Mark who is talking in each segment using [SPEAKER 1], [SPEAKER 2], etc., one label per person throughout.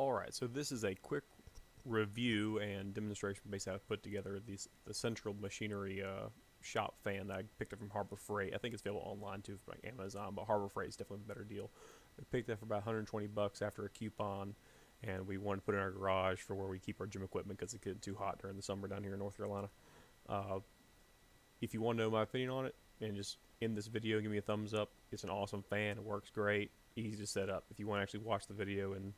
[SPEAKER 1] Alright, so this is a quick review and demonstration basically how to put together the central machinery shop fan that I picked up from Harbor Freight. I think it's available online too from like Amazon, but Harbor Freight is definitely a better deal. We picked that for about 120 bucks after a coupon, and we wanted to put it in our garage for where we keep our gym equipment because it's getting too hot during the summer down here in North Carolina. Uh, if you want to know my opinion on it, and just in this video, give me a thumbs up. It's an awesome fan. It works great. Easy to set up. If you want to actually watch the video and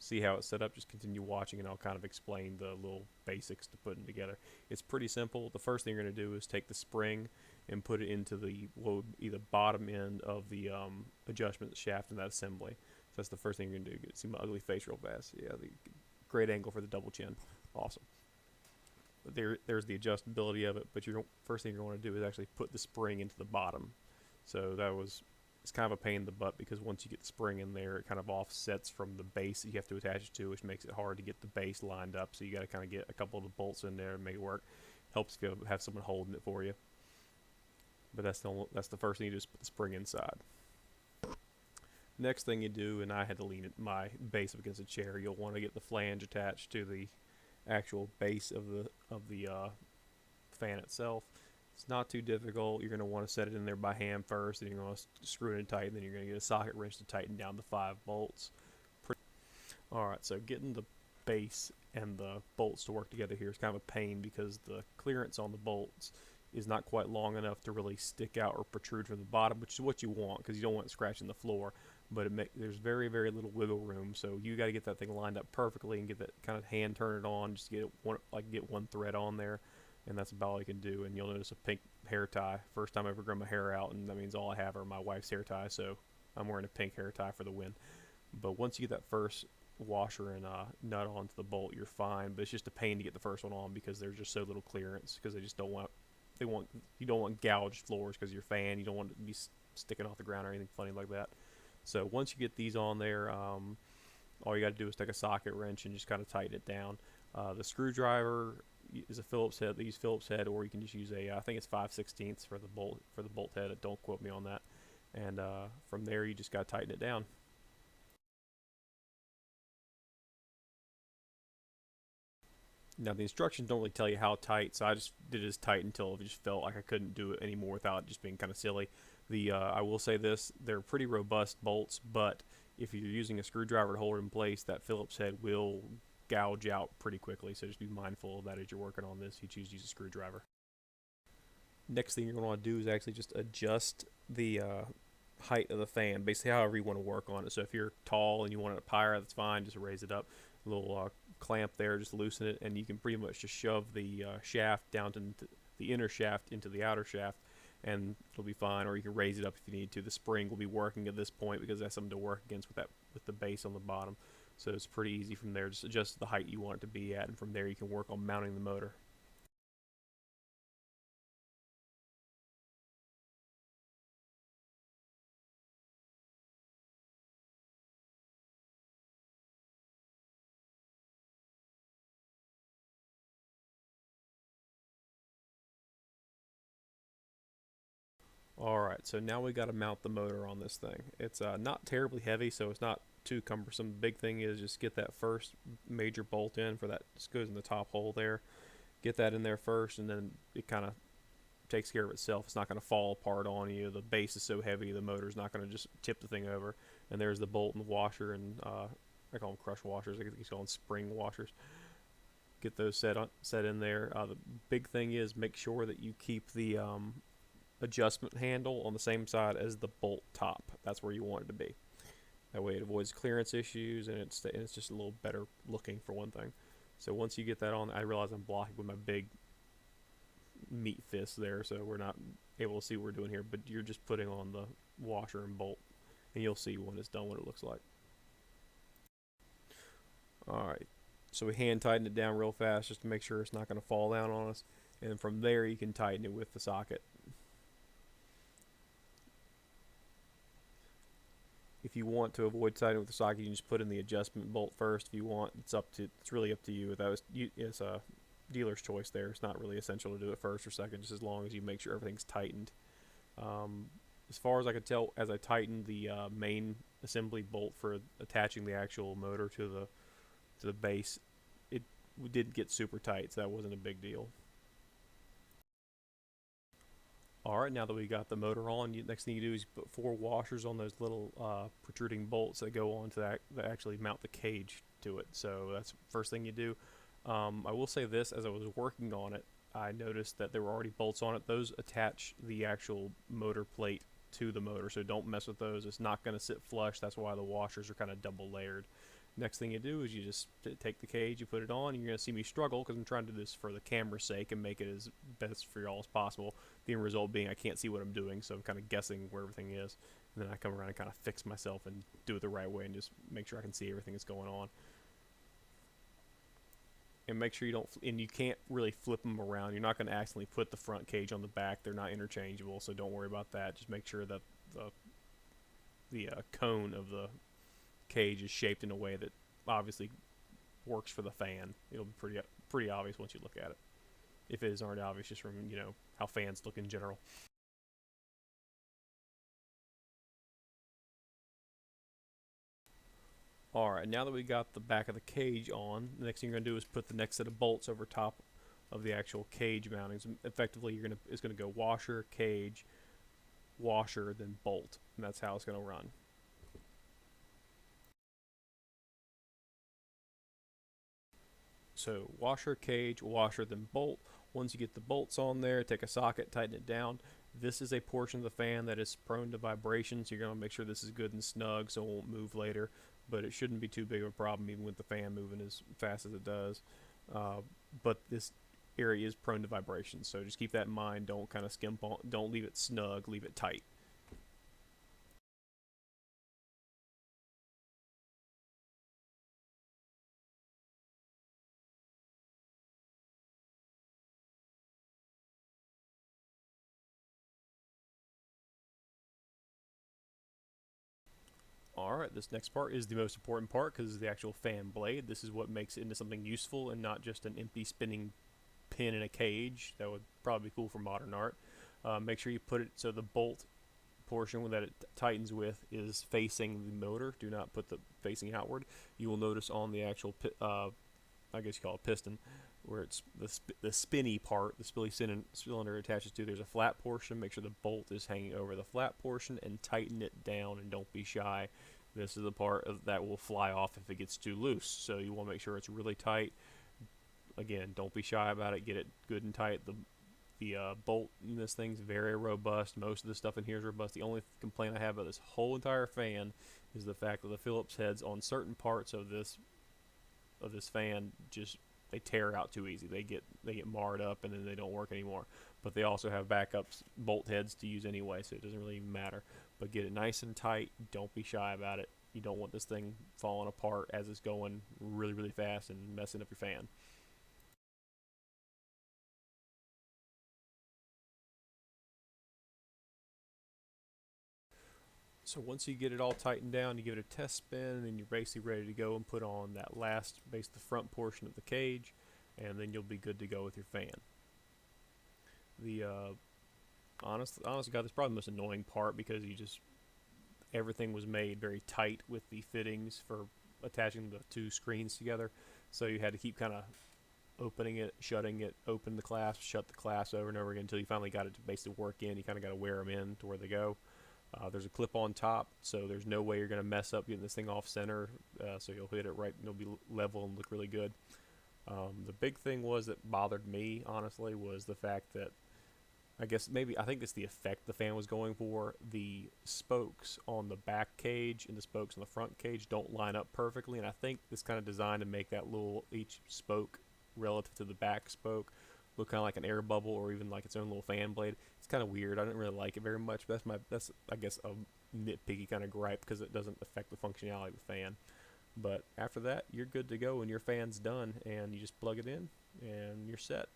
[SPEAKER 1] see how it's set up, just continue watching and I'll kind of explain the little basics to putting together. It's pretty simple. The first thing you're going to do is take the spring and put it into the either bottom end of the adjustment shaft in that assembly. So that's the first thing you're going to do. See my ugly face real fast. Yeah, the great angle for the double chin. Awesome. There's the adjustability of it, but your first thing you're going to do is actually put the spring into the bottom. So it's kind of a pain in the butt because once you get the spring in there, it kind of offsets from the base that you have to attach it to, which makes it hard to get the base lined up. So you got to kind of get a couple of the bolts in there and make it work. Helps if you have someone holding it for you. But that's the first thing you do is put the spring inside. Next thing you do, and I had to lean my base up against a chair, you'll want to get the flange attached to the actual base of the fan itself. It's not too difficult. You're going to want to set it in there by hand first, then you're going to screw it in tight, and then you're going to get a socket wrench to tighten down the 5 bolts. Alright, so getting the base and the bolts to work together here is kind of a pain because the clearance on the bolts is not quite long enough to really stick out or protrude from the bottom, which is what you want because you don't want it scratching the floor. But there's very, very little wiggle room, so you got to get that thing lined up perfectly and get that kind of hand turn it on, just get one thread on there, and that's about all you can do. And you'll notice a pink hair tie. First time I ever grown my hair out, and that means all I have are my wife's hair ties, so I'm wearing a pink hair tie for the win. But once you get that first washer and nut onto the bolt, you're fine. But it's just a pain to get the first one on because there's just so little clearance because you don't want gouged floors because your fan, you don't want it to be sticking off the ground or anything funny like that. So once you get these on there, all you got to do is take a socket wrench and just kind of tighten it down. The screwdriver is a Phillips head. They use Phillips head, or you can just use I think it's 5/16 for the bolt head. Don't quote me on that. And from there, you just got to tighten it down. Now the instructions don't really tell you how tight, so I just did it as tight until it just felt like I couldn't do it anymore without it just being kind of silly. I will say this: they're pretty robust bolts, but if you're using a screwdriver to hold it in place, that Phillips head will gouge out pretty quickly. So just be mindful of that as you're working on this. If you choose to use a screwdriver. Next thing you're going to want to do is actually just adjust the height of the fan, basically however you want to work on it. So if you're tall and you want it up higher, that's fine. Just raise it up. A little clamp there, just loosen it, and you can pretty much just shove the shaft down to the inner shaft into the outer shaft, and it'll be fine. Or you can raise it up if you need to. The spring will be working at this point because that's something to work against with the base on the bottom. So it's pretty easy from there. Just adjust the height you want it to be at, and from there you can work on mounting the motor. Alright, so now we got to mount the motor on this thing. It's not terribly heavy, so it's not too cumbersome. The big thing is just get that first major bolt in for that. Just goes in the top hole there. Get that in there first, and then it kind of takes care of itself. It's not going to fall apart on you. The base is so heavy, the motor's not going to just tip the thing over. And there's the bolt and the washer, and I call them crush washers. I guess you call them spring washers. Get those set in there. The big thing is make sure that you keep the adjustment handle on the same side as the bolt top. That's where you want it to be. That way it avoids clearance issues, and it's just a little better looking for one thing. So once you get that on, I realize I'm blocking with my big meat fist there, so we're not able to see what we're doing here, but you're just putting on the washer and bolt, and you'll see when it's done what it looks like. Alright, so we hand tighten it down real fast just to make sure it's not going to fall down on us, and from there you can tighten it with the socket. If you want to avoid tightening with the socket, you can just put in the adjustment bolt first. If you want, it's really up to you. It's a dealer's choice there. It's not really essential to do it first or second, just as long as you make sure everything's tightened. As far as I could tell, as I tightened the main assembly bolt for attaching the actual motor to to the base, it didn't get super tight, so that wasn't a big deal. Alright, now that we got the motor on, next thing you do is put 4 washers on those little protruding bolts that go on to that actually mount the cage to it. So that's the first thing you do. I will say this, as I was working on it, I noticed that there were already bolts on it. Those attach the actual motor plate to the motor, so don't mess with those. It's not going to sit flush. That's why the washers are kind of double layered. Next thing you do is you just take the cage, you put it on, and you're going to see me struggle because I'm trying to do this for the camera's sake and make it as best for y'all as possible. The end result being I can't see what I'm doing, so I'm kind of guessing where everything is. And then I come around and kind of fix myself and do it the right way and just make sure I can see everything that's going on. And make sure you don't, and you can't really flip them around. You're not going to accidentally put the front cage on the back. They're not interchangeable, so don't worry about that. Just make sure that the cone of the cage is shaped in a way that obviously works for the fan. It'll be pretty obvious once you look at it. If it aren't obvious just from how fans look in general. Alright, now that we got the back of the cage on, the next thing you're going to do is put the next set of bolts over top of the actual cage mountings. Effectively, it's going to go washer, cage, washer, then bolt. And that's how it's going to run. So washer, cage, washer, then bolt. Once you get the bolts on there, take a socket, tighten it down. This is a portion of the fan that is prone to vibration, so you're going to make sure this is good and snug so it won't move later. But it shouldn't be too big of a problem even with the fan moving as fast as it does. But this area is prone to vibration, so just keep that in mind. Don't kind of skimp on, don't leave it snug, leave it tight. Alright, this next part is the most important part because it's the actual fan blade. This is what makes it into something useful and not just an empty spinning pin in a cage. That would probably be cool for modern art. Make sure you put it so the bolt portion that it tightens with is facing the motor. Do not put the facing outward. You will notice on the actual, I guess you call it piston, where it's the spinny part, the cylinder attaches to, there's a flat portion. Make sure the bolt is hanging over the flat portion and tighten it down, and don't be shy. This is the part that will fly off if it gets too loose, so you want to make sure it's really tight. Again, don't be shy about it. Get it good and tight. The bolt in this thing's very robust. Most of the stuff in here is robust. The only complaint I have about this whole entire fan is the fact that the Phillips heads on certain parts of this fan just they tear out too easy. They get marred up and then they don't work anymore. But they also have backups bolt heads to use anyway, so it doesn't really even matter. But get it nice and tight. Don't be shy about it. You don't want this thing falling apart as it's going really, really fast and messing up your fan. So once you get it all tightened down, you give it a test spin, and then you're basically ready to go and put on that last, the front portion of the cage, and then you'll be good to go with your fan. The honestly, God, this is probably the most annoying part because everything was made very tight with the fittings for attaching the two screens together, so you had to keep kind of opening it, shutting it, open the clasp, shut the clasp over and over again until you finally got it to basically work in. You kind of got to wear them in to where they go. There's a clip on top, so there's no way you're going to mess up getting this thing off center, so you'll hit it right and it'll be level and look really good. The big thing that bothered me, honestly, was the fact that I think it's the effect the fan was going for. The spokes on the back cage and the spokes on the front cage don't line up perfectly, and I think it's kind of designed to make that each spoke relative to the back spoke look kind of like an air bubble or even like its own little fan blade. It's kind of weird. I didn't really like it very much. But that's I guess a nitpicky kind of gripe because it doesn't affect the functionality of the fan. But after that, you're good to go and your fan's done, and you just plug it in and you're set.